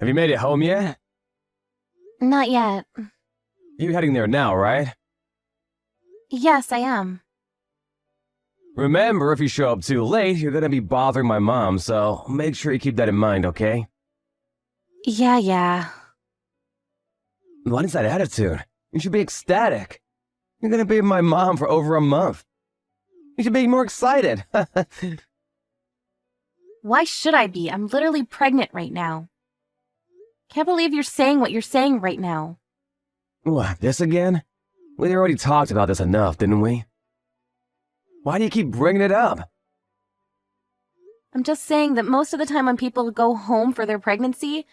Have you made it home yet? Not yet. You're heading there now, right? Yes, I am. Remember, if you show up too late, you're gonna be bothering my mom, so make sure you keep that in mind, okay? Yeah. What is that attitude? You should be ecstatic. You're gonna be with my mom for over a month. You should be more excited. Why should I be? I'm literally pregnant right now. Can't believe you're saying what you're saying right now. What, this again? We already talked about this enough, didn't we? Why do you keep bringing it up? I'm just saying that most of the time when people go home for their pregnancy,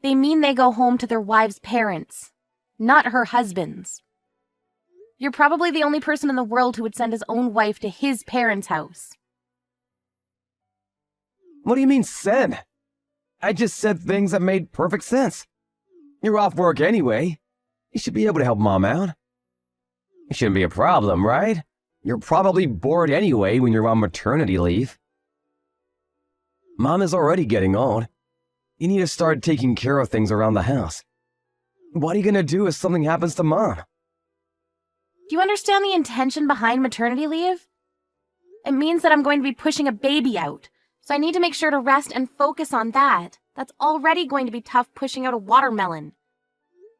they mean they go home to their wife's parents, not her husband's. You're probably the only person in the world who would send his own wife to his parents' house. What do you mean, send? I just said things that made perfect sense. You're off work anyway. You should be able to help Mom out. It shouldn't be a problem, right? You're probably bored anyway when you're on maternity leave. Mom is already getting old. You need to start taking care of things around the house. What are you gonna do if something happens to Mom? Do you understand the intention behind maternity leave? It means that I'm going to be pushing a baby out, so I need to make sure to rest and focus on that. That's already going to be tough pushing out a watermelon.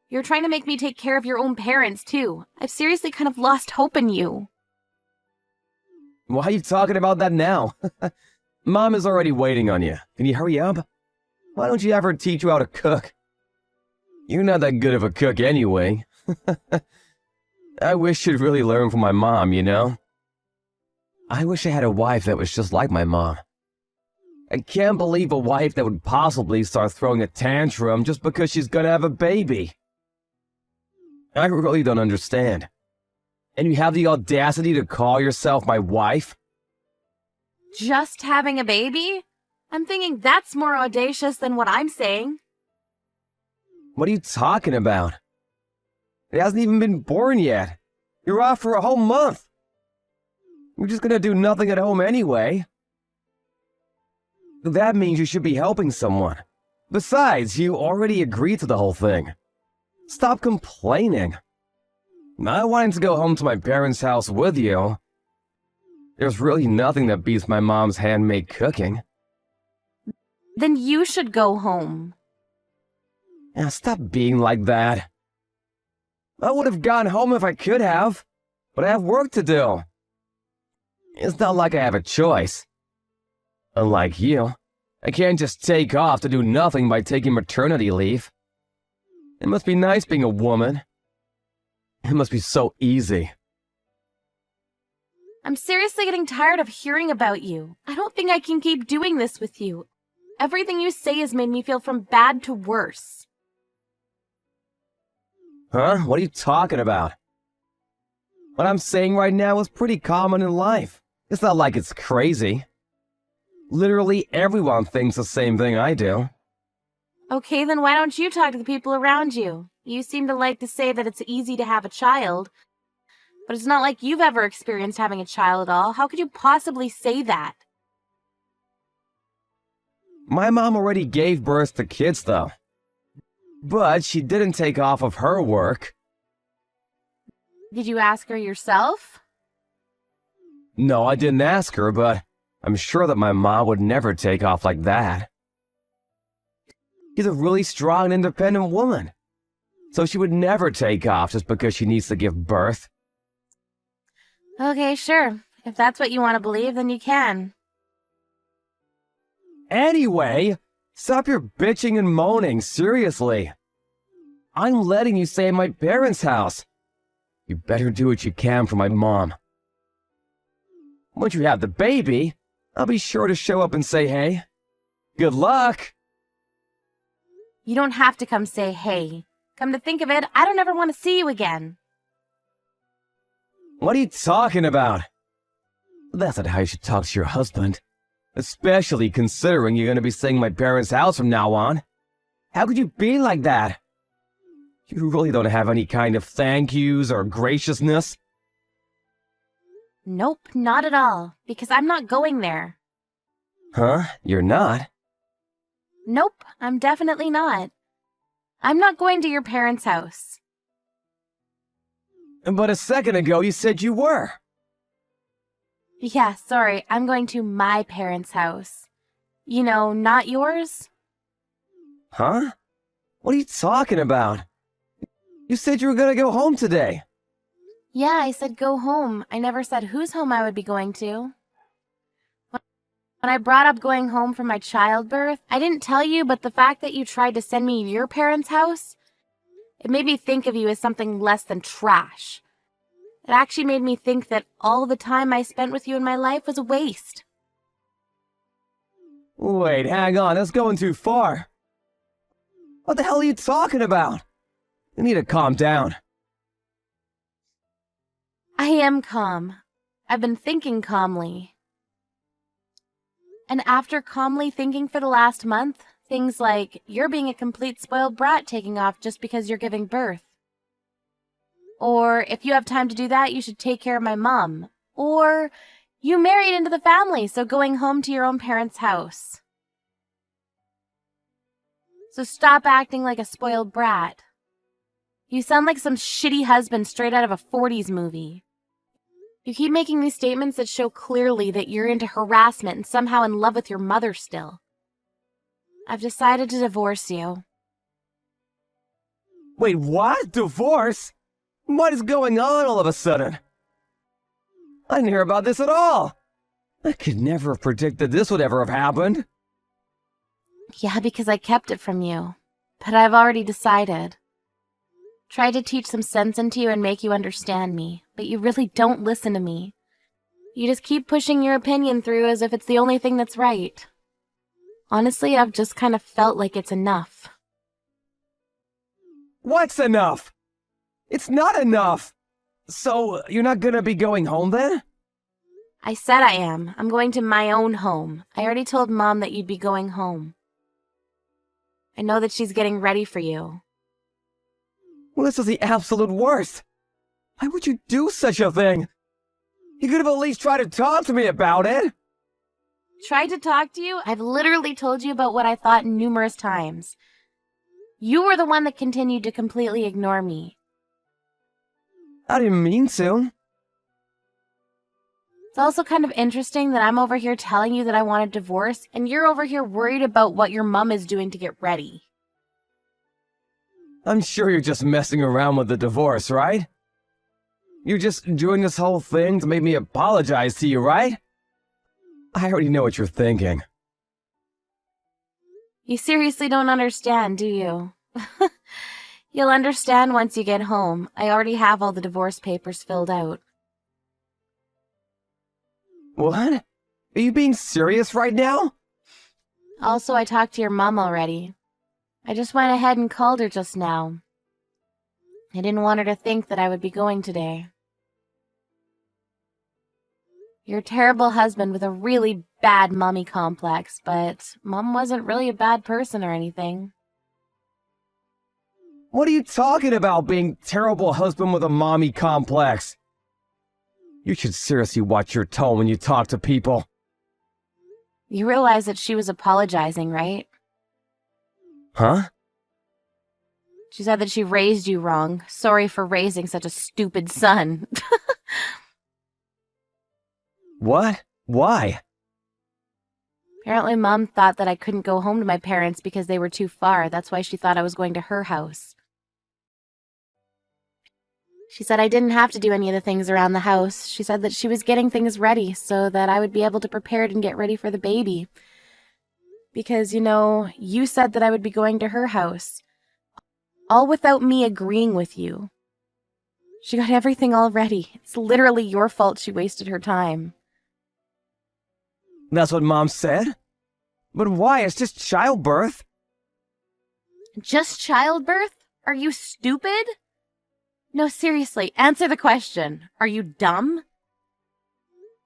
You're trying to make me take care of your own parents, too. I've seriously kind of lost hope in you. Why are you talking about that now? Mom is already waiting on you. Can you hurry up? Why don't you have her teach you how to cook? You're not that good of a cook anyway. I wish you'd really learn from my mom, you know? I wish I had a wife that was just like my mom. I can't believe a wife that would possibly start throwing a tantrum just because she's gonna have a baby. I really don't understand. And you have the audacity to call yourself my wife? Just having a baby? I'm thinking that's more audacious than what I'm saying. What are you talking about? It hasn't even been born yet. You're off for a whole month. You're just gonna do nothing at home anyway. That means you should be helping someone. Besides, you already agreed to the whole thing. Stop complaining. I wanted to go home to my parents' house with you. There's really nothing that beats my mom's handmade cooking. Then you should go home. Now stop being like that. I would have gone home if I could have, but I have work to do. It's not like I have a choice. Unlike you, I can't just take off to do nothing by taking maternity leave. It must be nice being a woman. It must be so easy. I'm seriously getting tired of hearing about you. I don't think I can keep doing this with you. Everything you say has made me feel from bad to worse. Huh? What are you talking about? What I'm saying right now is pretty common in life. It's not like it's crazy. Literally everyone thinks the same thing I do. Okay, then why don't you talk to the people around you? You seem to like to say that it's easy to have a child, but it's not like you've ever experienced having a child at all. How could you possibly say that? My mom already gave birth to kids, though. But she didn't take off of her work. Did you ask her yourself? No, I didn't ask her, but I'm sure that my mom would never take off like that. She's a really strong and independent woman. So she would never take off just because she needs to give birth. Okay, sure. If that's what you want to believe, then you can. Anyway, stop your bitching and moaning, seriously. I'm letting you stay at my parents' house. You better do what you can for my mom. Once you have the baby, I'll be sure to show up and say hey. Good luck! You don't have to come say hey. Come to think of it, I don't ever want to see you again. What are you talking about? That's not how you should talk to your husband. Especially considering you're going to be staying at my parents' house from now on. How could you be like that? You really don't have any kind of thank yous or graciousness? Nope, not at all, because I'm not going there. Huh? You're not? Nope, I'm definitely not. I'm not going to your parents' house. But a second ago you said you were. Yeah, sorry, I'm going to my parents' house. You know, not yours? Huh? What are you talking about? You said you were gonna go home today. Yeah, I said go home. I never said whose home I would be going to. When I brought up going home from my childbirth, I didn't tell you, but the fact that you tried to send me to your parents' house, it made me think of you as something less than trash. It actually made me think that all the time I spent with you in my life was a waste. Wait, hang on, that's going too far. What the hell are you talking about? You need to calm down. I am calm. I've been thinking calmly. And after calmly thinking for the last month, things like you're being a complete spoiled brat taking off just because you're giving birth. Or if you have time to do that, you should take care of my mom. Or you married into the family, so going home to your own parents' house. So stop acting like a spoiled brat. You sound like some shitty husband straight out of a 40s movie. You keep making these statements that show clearly that you're into harassment and somehow in love with your mother still. I've decided to divorce you. Wait, what? Divorce? What is going on all of a sudden? I didn't hear about this at all. I could never have predicted this would ever have happened. Yeah, because I kept it from you. But I've already decided. Tried to teach some sense into you and make you understand me, but you really don't listen to me. You just keep pushing your opinion through as if it's the only thing that's right. Honestly, I've just kind of felt like it's enough. What's enough? It's not enough. So, you're not gonna be going home then? I said I am. I'm going to my own home. I already told Mom that you'd be going home. I know that she's getting ready for you. Well, this is the absolute worst. Why would you do such a thing? You could have at least tried to talk to me about it. Tried to talk to you? I've literally told you about what I thought numerous times. You were the one that continued to completely ignore me. I didn't mean to. It's also kind of interesting that I'm over here telling you that I want a divorce, and you're over here worried about what your mom is doing to get ready. I'm sure you're just messing around with the divorce, right? You're just doing this whole thing to make me apologize to you, right? I already know what you're thinking. You seriously don't understand, do you? You'll understand once you get home. I already have all the divorce papers filled out. What? Are you being serious right now? Also, I talked to your mom already. I just went ahead and called her just now. I didn't want her to think that I would be going today. You're a terrible husband with a really bad mommy complex, but Mom wasn't really a bad person or anything. What are you talking about, being terrible husband with a mommy complex? You should seriously watch your tone when you talk to people. You realize that she was apologizing, right? Huh? She said that she raised you wrong. Sorry for raising such a stupid son. What? Why? Apparently Mom thought that I couldn't go home to my parents because they were too far. That's why she thought I was going to her house. She said I didn't have to do any of the things around the house. She said that she was getting things ready so that I would be able to prepare it and get ready for the baby. Because, you know, you said that I would be going to her house. All without me agreeing with you. She got everything all ready. It's literally your fault she wasted her time. That's what Mom said? But why? It's just childbirth. Just childbirth? Are you stupid? No, seriously, answer the question. Are you dumb?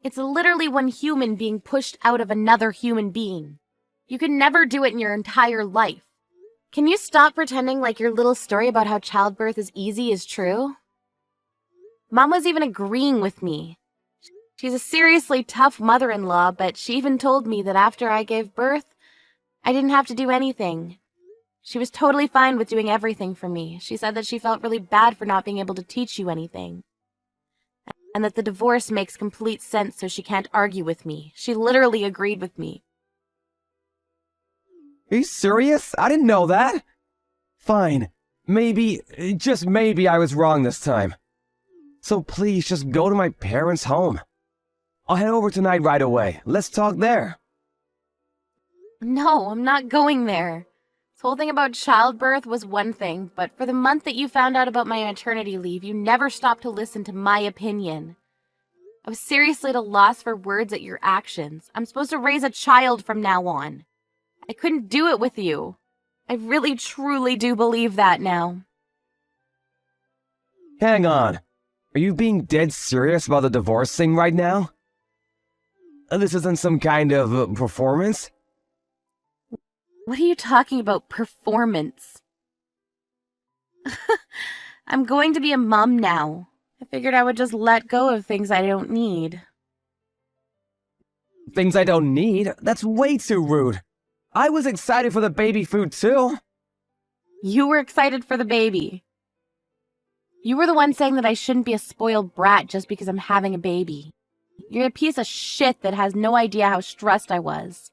It's literally one human being pushed out of another human being. You can never do it in your entire life. Can you stop pretending like your little story about how childbirth is easy is true? Mom was even agreeing with me. She's a seriously tough mother-in-law, but she even told me that after I gave birth, I didn't have to do anything. She was totally fine with doing everything for me. She said that she felt really bad for not being able to teach you anything. And that the divorce makes complete sense so she can't argue with me. She literally agreed with me. Are you serious? I didn't know that. Fine. Maybe, just maybe I was wrong this time. So please just go to my parents' home. I'll head over tonight right away. Let's talk there. No, I'm not going there. This whole thing about childbirth was one thing, but for the month that you found out about my maternity leave, you never stopped to listen to my opinion. I was seriously at a loss for words at your actions. I'm supposed to raise a child from now on. I couldn't do it with you. I really, truly do believe that now. Hang on. Are you being dead serious about the divorce thing right now? This isn't some kind of performance? What are you talking about, performance? I'm going to be a mom now. I figured I would just let go of things I don't need. Things I don't need? That's way too rude. I was excited for the baby food too. You were excited for the baby. You were the one saying that I shouldn't be a spoiled brat just because I'm having a baby. You're a piece of shit that has no idea how stressed I was.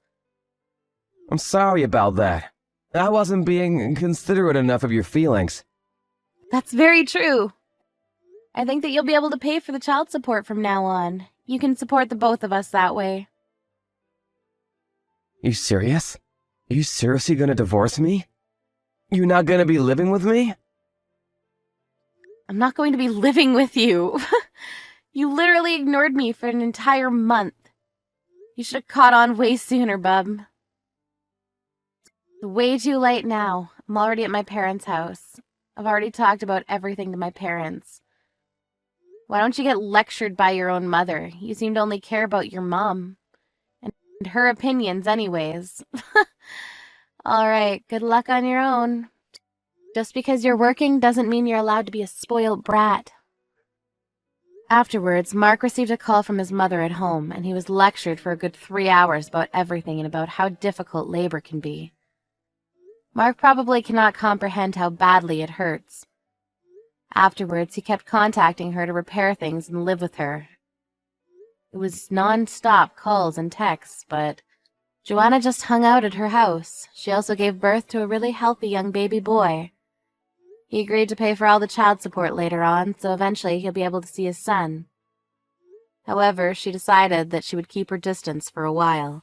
I'm sorry about that. I wasn't being considerate enough of your feelings. That's very true. I think that you'll be able to pay for the child support from now on. You can support the both of us that way. You serious? Are you seriously gonna divorce me? You're not gonna be living with me? I'm not going to be living with you. You literally ignored me for an entire month. You should have caught on way sooner, bub. It's way too late now. I'm already at my parents' house. I've already talked about everything to my parents. Why don't you get lectured by your own mother? You seem to only care about your mom. And her opinions anyways. Alright, good luck on your own. Just because you're working doesn't mean you're allowed to be a spoiled brat. Afterwards, Mark received a call from his mother at home, and he was lectured for a good 3 hours about everything and about how difficult labor can be. Mark probably cannot comprehend how badly it hurts. Afterwards, he kept contacting her to repair things and live with her. It was non-stop calls and texts, but Joanna just hung out at her house. She also gave birth to a really healthy young baby boy. He agreed to pay for all the child support later on, so eventually he'll be able to see his son. However, she decided that she would keep her distance for a while.